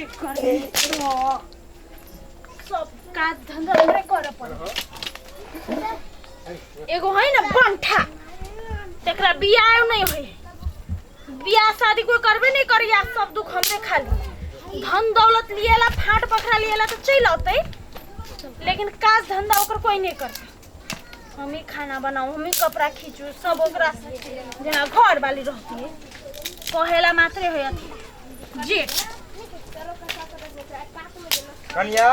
बाटे करे सब काज धंधा हमरे करे पड़े। एगो है ना बंठा तेकरा बियाह नहीं होई, बियाह शादी कोई करबे नहीं करी, आज सब दुख हमरे खाली। धन दौलत लिएला फाट पखरा लिएला तो चल आते, लेकिन काज धंधा ओकर कोई नहीं करता। हम ही खाना बनाऊं, हम ही कपड़ा खींचू, सब ओकरा जहाँ घर वाली रहती है कहेला मात्रे हो जेठ। कन्या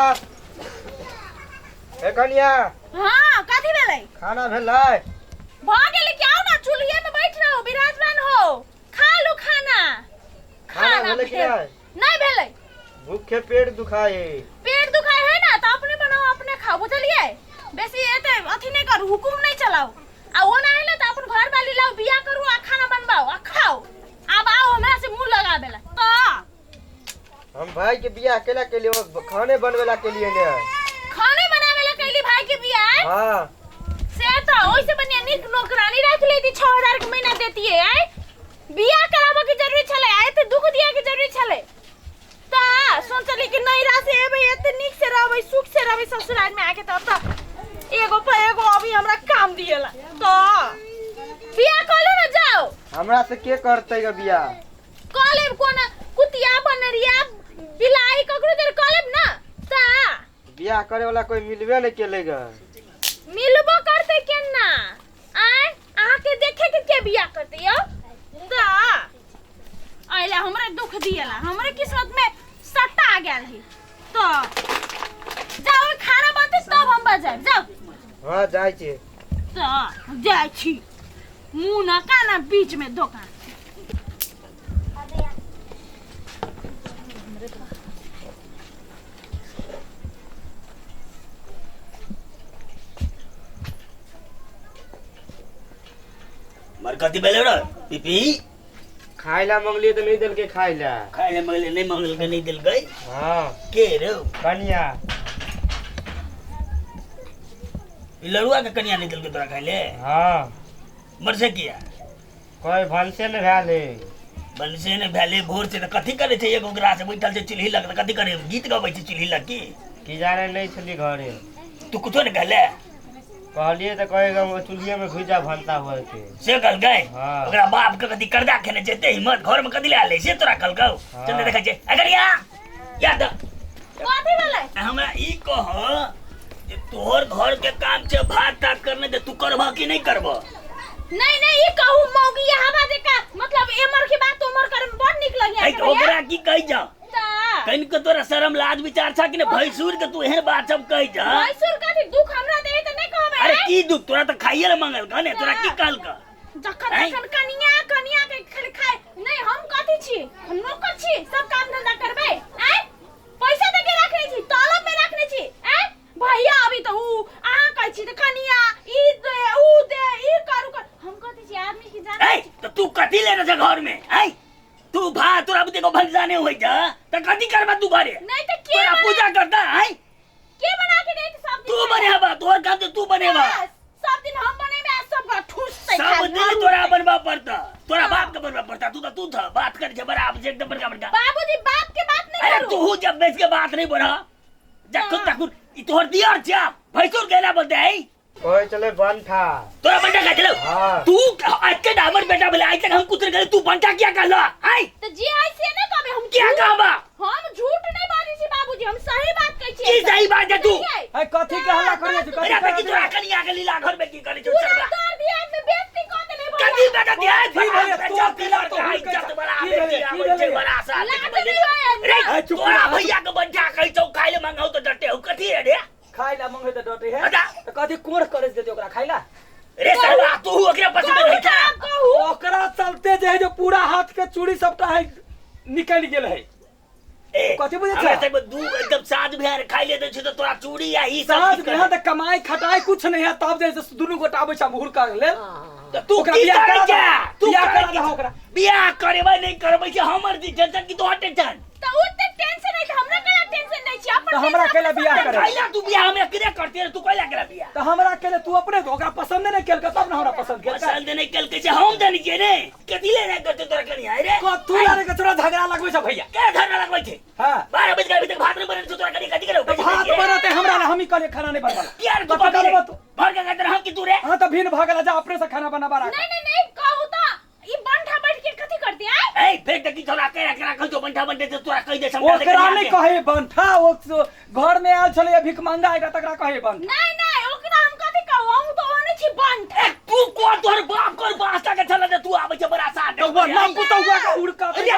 ए कन्या, हाँ कथी भेलै? खाना भेलै? भ गेलै, जाओ ना चूल्हे में बैठ रहो, विराजमान हो, खा लो खाना। खाना भेलै कि नहीं भेलै? भूखे पेट दुखाए। पेट दुखाए है ना तो अपने बनाओ अपने खाओ, बुझलिए? बेसी एते अथी नहीं करू, हुकुम नहीं चलाओ। आ वो ना है तो अपन घर वाली लाओ, बियाह करू आ खाना बनवाओ आ खाओ। अब आओ हमरा से मुंह लगाबेला तो हम भाई के बियाह केला के लिए, खाने बनवेला के लिए ने। खाने बनावेला कैली भाई के बियाह? हां से तो ओइसे बनिया निक नौकरानी रख लेती, 6000 के महीना देती है। आय बियाह कराबो की जरूरी छले, आय ते दुख दिया के जरूरी छले। ता सोचली कि नहीं रासे एबे एते निक से रहबै, सुख से रहबै ससुराल में आके। तब त एगो पे एगो अभी हमरा काम दिएला तो बियाह कले ना जाओ। हमरा से के करतै ग बियाह? कले कोना कुतिया बनरिया बिलाई ककरो देर कले ना ता बियाह करे वाला कोई मिलबे नहीं केले ग। मिलबो करते केना? आय आके देखे के बियाह करते यो ता आइला हमरे दुख दिएला, हमरे किस्मत में सट्टा आ गेल है। तो जाओ खाना बनते तब हम बजाए जाओ। हां जाय छी तो जाय छी, मुंह ना काना बीच में दुकान। मर कथी भेलै रे पीपी? खाइला मंगली तो नहीं दिल के खाइला। खाइले मंगले नहीं मंगल के नहीं दिल गई। हां के रे कन्या, ई लड़ुआ के कन्या नहीं दिल के तोरा खाइले? हां मर से किया कोई भनसे न भेले। बनसे ने भेले भोर से त कथी करे छै? एगो ग्रास बैठल छै चुल्ही लग त कथी करे? गीत गाबै छै चुल्ही लग की जाने नहीं छली घरे। तू कुछो ने कहले? कहलिए तो कहेगा वो चुल्हिए में भुजा भनता हुआ के से कल गए। हाँ। ओकरा बाप के कथी कर्जा खेने जेते हिम्मत घर में कथी ले आले से तोरा कल गौ। हाँ। चल देखै छै अगर याद कथी भेलै? हमरा ई कह जे तोहर घर के काम छै भात तात करने जे तू करबा कि नहीं करबा? नहीं नहीं ये कहू मौगी हवा दे का मतलब एमर के बात उमर करे में बड़ निक लगिया। ऐ तो ओकरा की कहि जा? ता कहीं के तोरा शर्म लाज विचार छ कि ने भैंसुर के तू एहन बात सब कहि जा? भैंसुर का दुख हमरा दे त नहीं कहबे। अरे की दुख तोरा त खाइए ले मंगल कने तोरा की कहल का? जखन जखन कनिया के खाए नहीं हम कथी छी? हम नौकर छी, सब काम धंधा करबे। आय पैसा दे के रखने छी, तलब में रखने छी। आय भैया अभी तो ऊ आहा कहै छी त कनिया ई दे ऊ दे ई करू कर, हम कथी छी आदमी की जान। ऐ तो तू कथी लेने छ घर में? ऐ तू भा तोरा बुते को भल जाने होई जा त कथी करबा तू घरे? नहीं त के तोरा पूजा करता है के बना के दे सब दिन? तू बनेबा तोर काम तो तू बनेबा। सब दिन हम बनेबे आ सब का ठूस से सब दिन तोरा बनवा पड़ता, तोरा बाप के बनवा पड़ता। तू था बात कर छ बराबर से एकदम बड़का बड़का। बाबूजी बात के बात नहीं अरे करू। तू जब बेच के बात नहीं बना जखन तक ई तोहर दियार छ भैंसुर गेला बोलते है कोई चले बंठा। तोरा बंटा का चलो। हाँ। तू आज के डामर बेटा बोले आज तक हम कुछ करे तू बंटा क्या कर ला? आई तो जी आई से ना कहबे हम क्या कहबा? हम झूठ नहीं बाजी छी बाबूजी, हम सही बात कहै छी। की सही बात है तू? ए कथी के हल्ला करिए तू? अरे बेटी तोरा कनिया के लीला घर में की करे छ पूरा चलबा? कर दिया में बेइज्जती कर देने बोला। कथी बेटा दिया की भेले? तोर पिलर तो हाई हुनकर जत बड़ा की बेटी भेले? आबै छै बड़ा सा। लात नहीं होय। रे चुप तोरा रह। भैया के बंटा कहै छौ खाइ ले मंगाऊ तो डरते हो कथी है रे? खाइला मंगे त डटे है हटा। त कथी कोड़ करे देते ओकरा खाइला? रे सरवा तू ओकरा पछ में रह जा। कहू ओकरा चलते जे है जो पूरा हाथ के चूड़ी सबटा है निकल गेल है। ए कथी बुझै हमरा छ? तक दू एकदम साथ बिहार खाइ ले दे छ तो तोरा चूड़ी या ई सब साथ की में करे? त कमाई खटाई कुछ नहीं है, तब जैसे दुनू गोटा आबै छ मुहुर कर ले। तो तू ओकरा की बियाह करे करा क्या? दहो। तू बियाह करे करा क्या? दहो ओकरा। बियाह करबे नहीं करबे से हमर दी टेंशन की तो टेंशन। तो उते टेंशन है हमरा कला टेंशन नहीं छी अपन तो हमरा अकेले बियाह करे पहले तू बियाह में किरे करते रे तू कहला करा बियाह तो हमरा अकेले तू अपने तो ओकरा पसंद नहीं केल तब ना हमरा पसंद केल पसंद नहीं कल के हम देनी के रे कथि ले रे करते तोरा कनी आइ रे तू लारे के थोड़ा झगड़ा लगबै छ भैया के धरना लगबै छे हां 12 बजे के तक भात नहीं बने तोरा कनी कथि करे भात बनते हमरा हम ही कहले खाना नहीं बनवाला यार तू बता दे तू भर के कहते हम की तू रे हां तो भिन भागला जा अपने से खाना बनाबा रहा नहीं कहू तो ई बंठा बैठ के कथि करते हैं ए फेक की छोरा के रखा कह जो बंठा बनते तो तोरा कह दे समझा दे ओकरा नहीं कहे बंठा ओ घर में आल छले भिख मांगा आएगा तकरा कहे बंठा नहीं ओकरा हम कथि कहू हम तो ओने छी बंठा तू को तोर बाप कर बास्ता के चला दे तू आबै छ बड़ा साथ तो वो नाम पुतौआ का उड़का अरे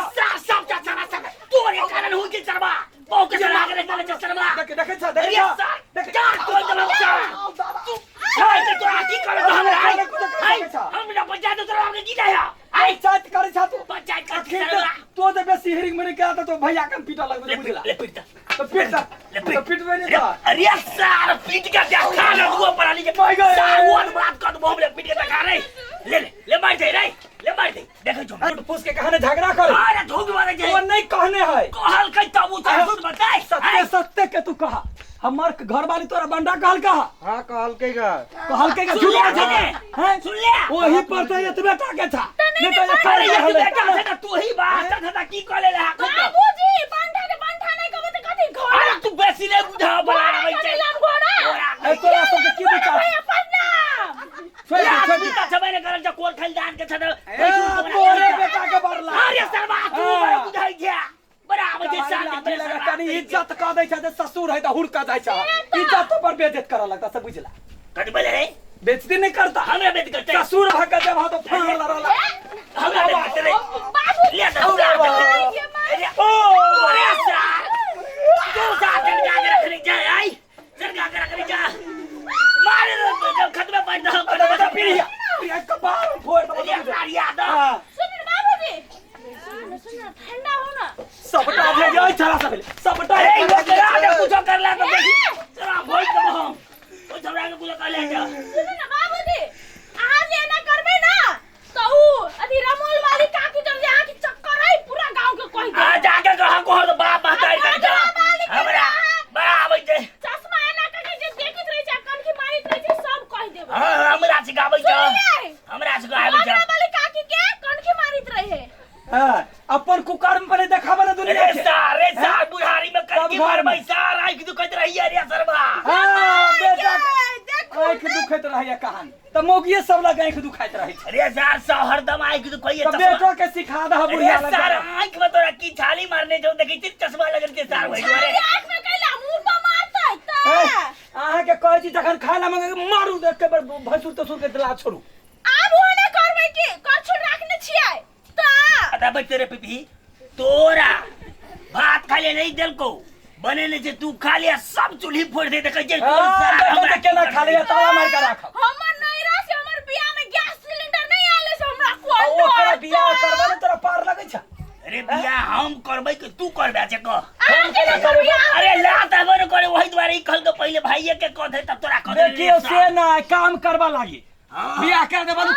सब चला तू रे कारण हो के चरबा बहु के चला के चला चरबा देखे छ अरे देखे जा तो जब तू हाय तो तोरा की करे तो हमरा हमरा पंचायत तोरा हमने की दया आई पंचायत करे छ तू पंचायत कर तो जब बेसी हियरिंग में क्या तो भैया का पीटा लगबे बुझला ले पीट तो पीट में नहीं था अरे सार पीट के देखा ना तू पर आली के सार वो बात कर दो हम पीट के देखा रे ले मार दे रे ले मार दे देखो जो पूछ के कहने झगड़ा कर अरे धोख मारे जे वो नहीं कहने है कहल कई तब उतर बताए सत्य के तू कहा हमार घर वाली तोरा बंडा कहल कहा हाँ कहल के झूठा थे हैं सुन ले वही पर तो इतने टाके था नहीं तो ये अरे कर ये बेटा से तू ही बात था की कहले रे बाबूजी बंठा नहीं कहबे त कथि घर अरे तू बेसी नहीं बुझा बड़ा आबै छै ए तोरा सब के की विचार अपन नाम छोड़ छोड़ का समय ने करल जा कोल खलदान के छद तोरे बेटा के बरला अरे सरबा तू बड़ा बुझाई जा बड़ा आबै छै साथ में तनी इज्जत क दै छ ससुर है त हुड़का जाय छ इज्जत पर बेइज्जत कर लगता सब बुझला कथि बोले रे बेइज्जती नहीं करता हमरा बेइज्जत करते ससुर भाग जब तो फाड़ लड़ला हमरा बेइज्जत करते रे बाबू ले अरे ओ अरे सार तू साथ में जाके रखने जा आई सरगा के रखने जा मारे जब खत्म पड़ दो बता प्रिया कबाल फोड़ दो अरे याद सुन बाबूजी सुन ठंडा हो ना सबटा दे जाय छरा सबटा अरे वो करा कुछ कर ला तो देखी चला भोज के हम ओ झगड़ा के कुछ कर ले जा सुन ना बाबूजी आज ये ना करबे ना तो ऊ अथी रमोल वाली काकी जब यहाँ की चक्कर आई पूरा गांव के कह दे आ जाके कहा को तो बाप महतारी कर जा हमरा बड़ा आबै छै चश्मा एना के जे देखित रही छै कन की मारित रही छै सब कह देबे हां हमरा सिखाबै छ हमरा सिखाबै छ वाली काकी के कन की मारित रहे हां अपन कुकर में पहले देखाबे ना दुनिया रे सार बुढ़ारी में कर के मारबै सार आई कि कहत रही रे सरबा हां बेटा देखो आंख दुखैत रहैया कहानी त मोगिए सब लग आंख दुखाइत रहै छै अरे सार सौ हरदम आई कि कहिए त बेटो के सिखा दह बुढ़िया अरे सार आंख में तोरा की छाली मारने जो देखै छी चश्मा लगन के सार भई रे आंख में कैला मुंह पर मारतै त अहाँ के कहै छी जखन खाना मंगे मारू देख के भसुर तसुर के दिला छोड़ू आब ओने करबै की कर छोड़ राखने छियै त अदा बच्चे रे पिपी तोरा भात खाले नहीं देल को बने ने जे तू खा लिया सब चूल्ही फोड़ दे त कह हमरा केना खा लिया ताला मार के राख हमर नैरा से हमर बियाह में गैस सिलेंडर नहीं आले से हमरा कोन ओकरा बियाह करबा ने तोरा पार लगै छ अरे बिया हम करबै कि तू करबे छै क हम केना करबिया अरे ला त बर करे वही द्वारे ई कहल के पहले भाईये के कह दे त तोरा कह दे देखियो से ना काम करबा लागी हाँ। बियाह कर दे बाबू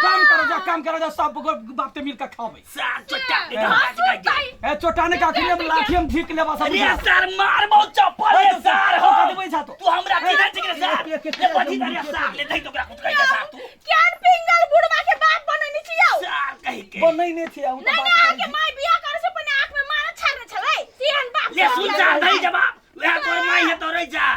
काम करो जा सब बाप ते मिल के खाओ सार चोटा के गाछ का ए चोटाने का खिले में लाठी हम ढीक लेबा सब अरे सार मार बहुत चप्पल है सार हो देबै जा तो तू हमरा चिन्ह चिन्ह सार ले पथी करे सार ले दई तोरा कुछ कहि सार तू क्यान पिंगल बुढ़वा के बाप बननी छियौ सार कहि के बनै नै छै हम तो नहीं बात आके माय बियाह करे से पहले आंख में मारा छाड़ने छलै सिहन बाप ले सुन जा नहीं जवाब वह तोर माई है तोरे जा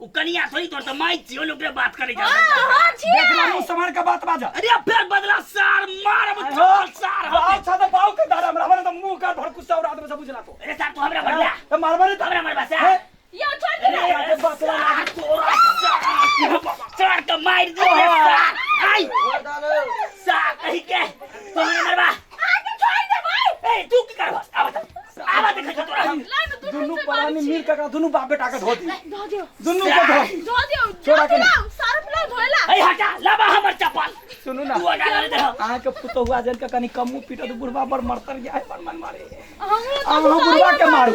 उ कनिया थोड़ी तोर त माई छियो लोग बात करे जा हां छियै देख ला मुंह समार के बात बाजा अरे फिर बदला सार मार चप्पल सार हो बात छ त बाऊ के दादा हमरा त मुंह का भड़कुसा और आदमी सब बुझला तो अरे सार तू हमरा बदला त मारबा ने हमरा मार बसा यो छोड़ दे अरे बसला लागी तोरा सार त मार दे सार आई सार कहि के तू हमरा मारबा आके छोड़ दे भाई ए तू की करबा आवा देख तोरा दुनु परानी मिल के दुनु बाप बेटा के धो दी धो दियो दुनु के धो धो दियो छोड़ा के लाओ सर्फ लाओ धोला ए हटा लाबा हमर चप्पल सुनु ना तू हटा ले दे अहाँ के पुतो हुआ जन के कनी कमु पीटो तो बुढ़वा पर मरतर जाए मन मारे हम बुढ़वा के मारू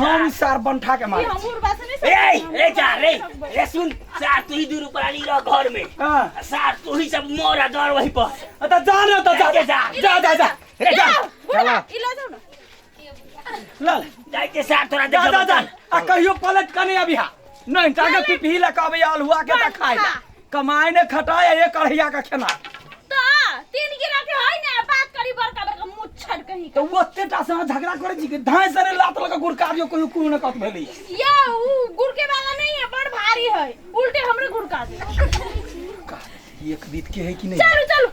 हम सार बंठा के मारू हम बुढ़वा से नहीं ए जा रे सुन सार तू ही दूर ऊपर आली रह घर में हां सार तू ही सब मोरा दर वही पर त जाने त जा जा जा जा रे जा चला इला जाओ ना लल जाए के साथ थोड़ा जा देखो जा जा आ कहियो पलट कने अभी हा नहीं टागे पिपही ला कहबे अलहुआ के त खाए ला कमाई ने खटाए ये कढ़ैया का खेना तो 3 गिरा के होई ना बात करी बड़का बड़का मुच्छड़ कहीं तो ओते टा से झगड़ा करे जी के धाय सरे लात लगा गुड़का दियो कोई कोई न कत भेली ये ऊ गुड़ के वाला नहीं है बड़ भारी है उल्टे हमरे गुड़ का दे एक बीत के है कि नहीं चलो चलो